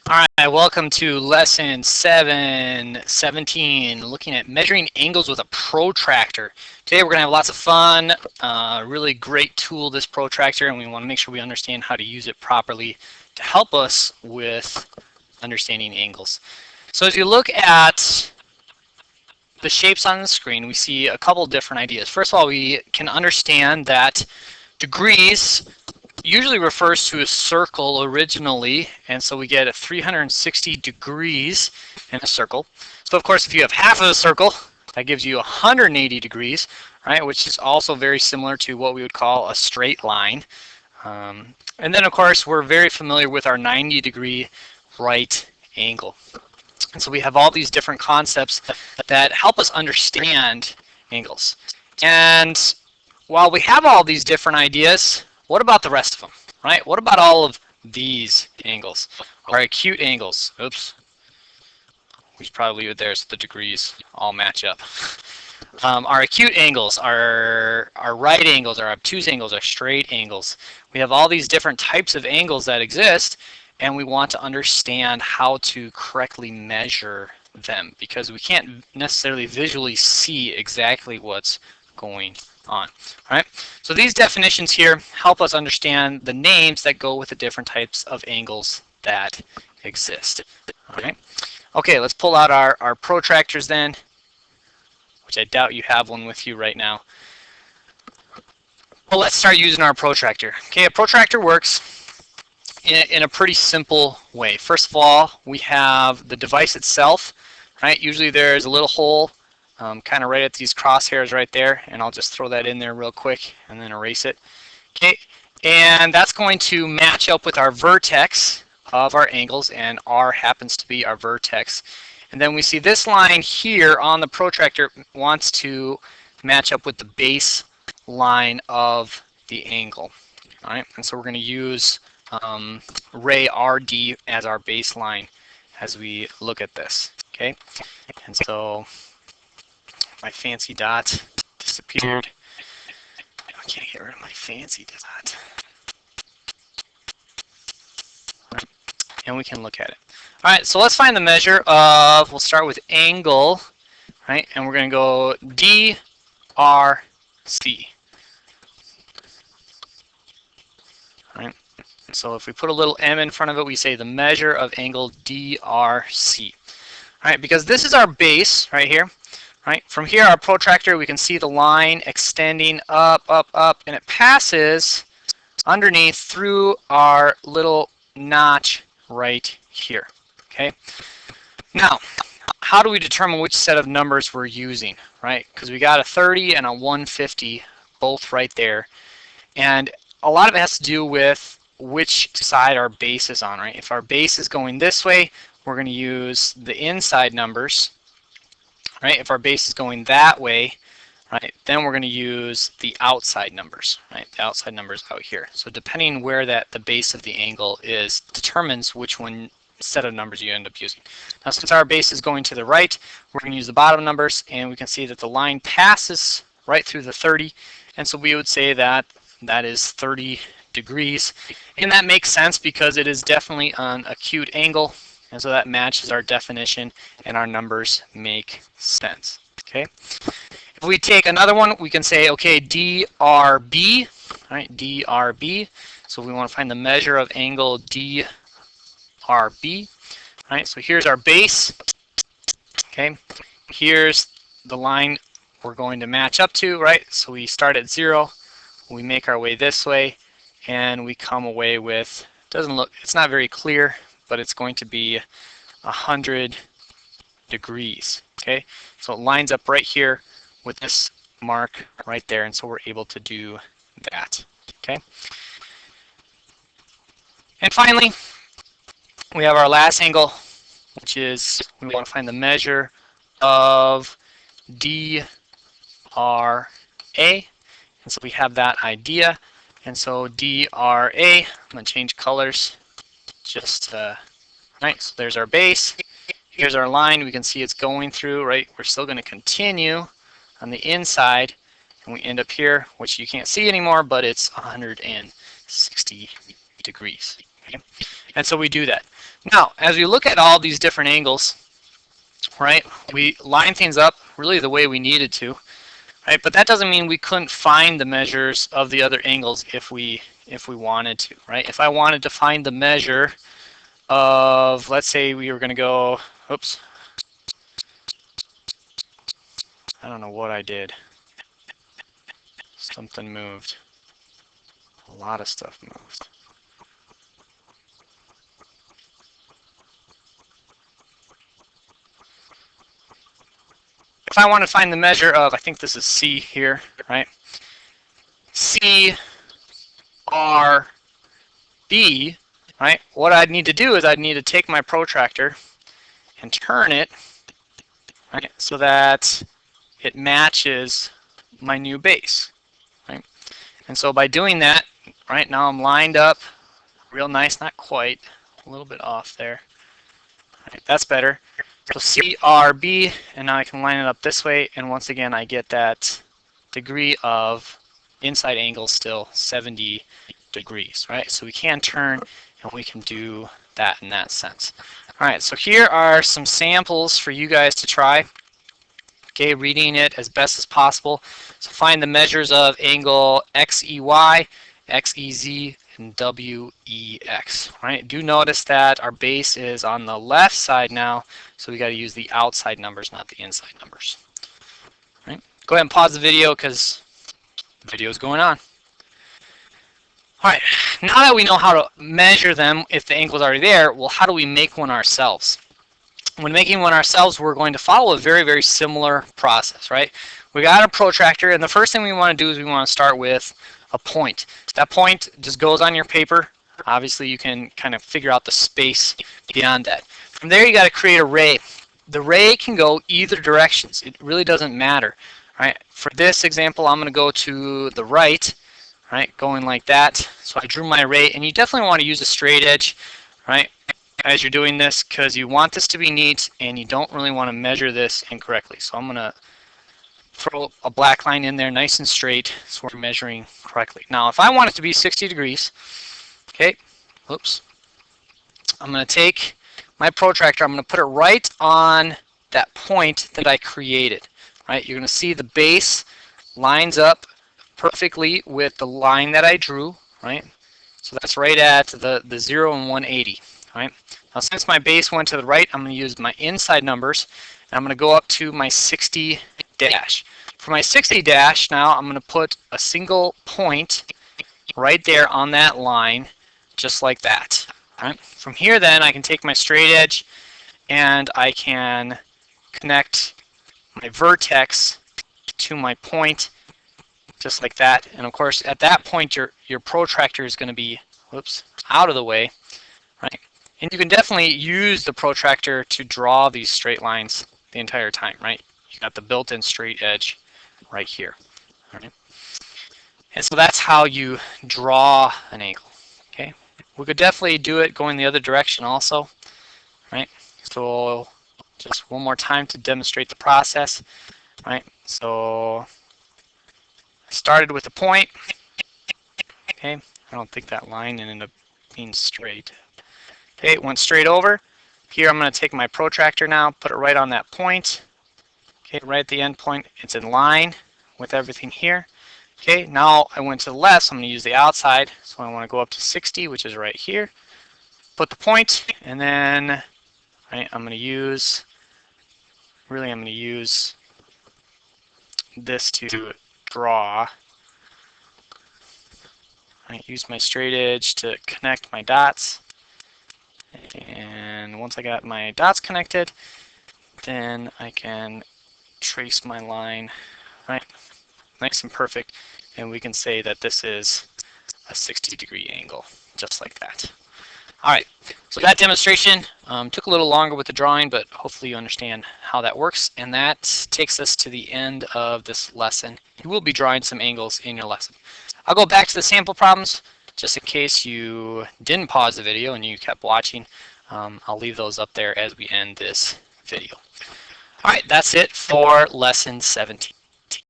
All right, welcome to lesson 717, looking at measuring angles with a protractor. Today we're going to have lots of fun, really great tool, this protractor, and we want to make sure we understand how to use it properly to help us with understanding angles. So as you look at the shapes on the screen, we see a couple different ideas. First of all, we can understand that degrees usually refers to a circle originally, and so we get a 360 degrees in a circle. So of course, if you have half of a circle, that gives you 180 degrees, right? Which is also very similar to what we would call a straight line. And then of course, we're very familiar with our 90-degree right angle. And so we have all these different concepts that help us understand angles. And while we have all these different ideas, what about the rest of them, right? What about all of these angles? Our acute angles. Oops. We should probably leave it there so the degrees all match up. Our acute angles, our right angles, our obtuse angles, our straight angles. We have all these different types of angles that exist, and we want to understand how to correctly measure them because we can't necessarily visually see exactly what's going on. All right, so these definitions here help us understand the names that go with the different types of angles that exist. All right, okay, let's pull out our protractors then, which I doubt you have one with you right now. Well, let's start using our protractor. Okay, a protractor works in a pretty simple way. First of all, we have the device itself, right? Usually there's a little hole kind of right at these crosshairs right there, and I'll just throw that in there real quick and then erase it. Okay, and that's going to match up with our vertex of our angles, and R happens to be our vertex. And then we see this line here on the protractor wants to match up with the base line of the angle. All right, and so we're going to use ray RD as our baseline as we look at this. Okay, and so my fancy dot disappeared. I can't get rid of my fancy dot. Right. And we can look at it. All right, so let's find the measure of, we'll start with angle, right? And we're going to go DRC. All right. So if we put a little m in front of it, we say the measure of angle DRC. All right, because this is our base right here. Right, from here, our protractor, we can see the line extending up, up, up, and it passes underneath through our little notch right here. Okay. Now, how do we determine which set of numbers we're using? Right, because we got a 30 and a 150 both right there, and a lot of it has to do with which side our base is on. Right, if our base is going this way, we're going to use the inside numbers. Right, if our base is going that way, right, then we're going to use the outside numbers, right, the outside numbers out here. So depending where the base of the angle is determines which one set of numbers you end up using. Now, since our base is going to the right, we're going to use the bottom numbers, and we can see that the line passes right through the 30, and so we would say that that is 30 degrees, and that makes sense because it is definitely an acute angle. And so that matches our definition, and our numbers make sense. Okay. If we take another one, we can say, okay, DRB, right? DRB. So we want to find the measure of angle DRB. Right. So here's our base. Okay. Here's the line we're going to match up to, right? So we start at 0, we make our way this way, and we come away with, doesn't look, it's not very clear, but it's going to be 100 degrees. Okay, so it lines up right here with this mark right there, and so we're able to do that. Okay, and finally, we have our last angle, which is we want to find the measure of DRA, and so we have that idea, and so DRA, I'm going to change colors. Just right, so there's our base. Here's our line. We can see it's going through, right? We're still going to continue on the inside, and we end up here, which you can't see anymore, but it's 160 degrees. Okay? And so we do that. Now, as we look at all these different angles, right, we line things up really the way we needed to, right? But that doesn't mean we couldn't find the measures of the other angles if we wanted to, right? If I wanted to find the measure of, let's say we were going to go, oops, I don't know what I did. Something moved. A lot of stuff moved. If I want to find the measure of, I think this is C here, right? C, R, B, right? What I'd need to do is I'd need to take my protractor and turn it, right, so that it matches my new base, right? And so by doing that, right, now I'm lined up real nice, not quite, a little bit off there. Right, that's better. So C, R, B, and now I can line it up this way, and once again I get that degree of inside angle still 70 degrees, right? So we can turn and we can do that in that sense. All right, so here are some samples for you guys to try. Okay, reading it as best as possible. So find the measures of angle XEY, XEZ, and WEX, right? Do notice that our base is on the left side now, so we got to use the outside numbers, not the inside numbers. Right? Go ahead and pause the video because the video is going on. All right, now that we know how to measure them, if the angle is already there, well, how do we make one ourselves? When making one ourselves, we're going to follow a very, very similar process, right? We got a protractor, and the first thing we want to do is we want to start with a point. That point just goes on your paper. Obviously, you can kind of figure out the space beyond that. From there, you got to create a ray. The ray can go either directions. It really doesn't matter, right? For this example, I'm going to go to the right, right, going like that. So I drew my ray, and you definitely want to use a straight edge, right, as you're doing this, because you want this to be neat, and you don't really want to measure this incorrectly. So I'm going to throw a black line in there nice and straight so we're measuring correctly. Now, if I want it to be 60 degrees, okay, whoops, I'm going to take my protractor, I'm going to put it right on that point that I created, right? You're going to see the base lines up perfectly with the line that I drew, right? So that's right at the 0 and 180, right? Now, since my base went to the right, I'm going to use my inside numbers, and I'm going to go up to my 60 dash. For my 60 dash, now I'm going to put a single point right there on that line, just like that. Right? From here, then, I can take my straight edge, and I can connect my vertex to my point, just like that. And of course, at that point, your protractor is going to be, whoops, out of the way, right? And you can definitely use the protractor to draw these straight lines the entire time, right? You got the built-in straight edge right here. All right? And so that's how you draw an angle. Okay, we could definitely do it going the other direction also, right? So just one more time to demonstrate the process, right? So I started with a point. Okay, I don't think that line ended up being straight. Okay, it went straight over. Here I'm going to take my protractor now, put it right on that point. Okay, right at the end point, it's in line with everything here. Okay, now I went to the left, so I'm going to use the outside. So I want to go up to 60, which is right here. Put the point, and then right, I'm going to use this to draw. I use my straight edge to connect my dots. And once I got my dots connected, then I can trace my line, right, nice and perfect, and we can say that this is a 60-degree angle, just like that. All right, so that demonstration took a little longer with the drawing, but hopefully you understand how that works, and that takes us to the end of this lesson. You will be drawing some angles in your lesson. I'll go back to the sample problems, just in case you didn't pause the video and you kept watching. I'll leave those up there as we end this video. All right, that's it for lesson 17.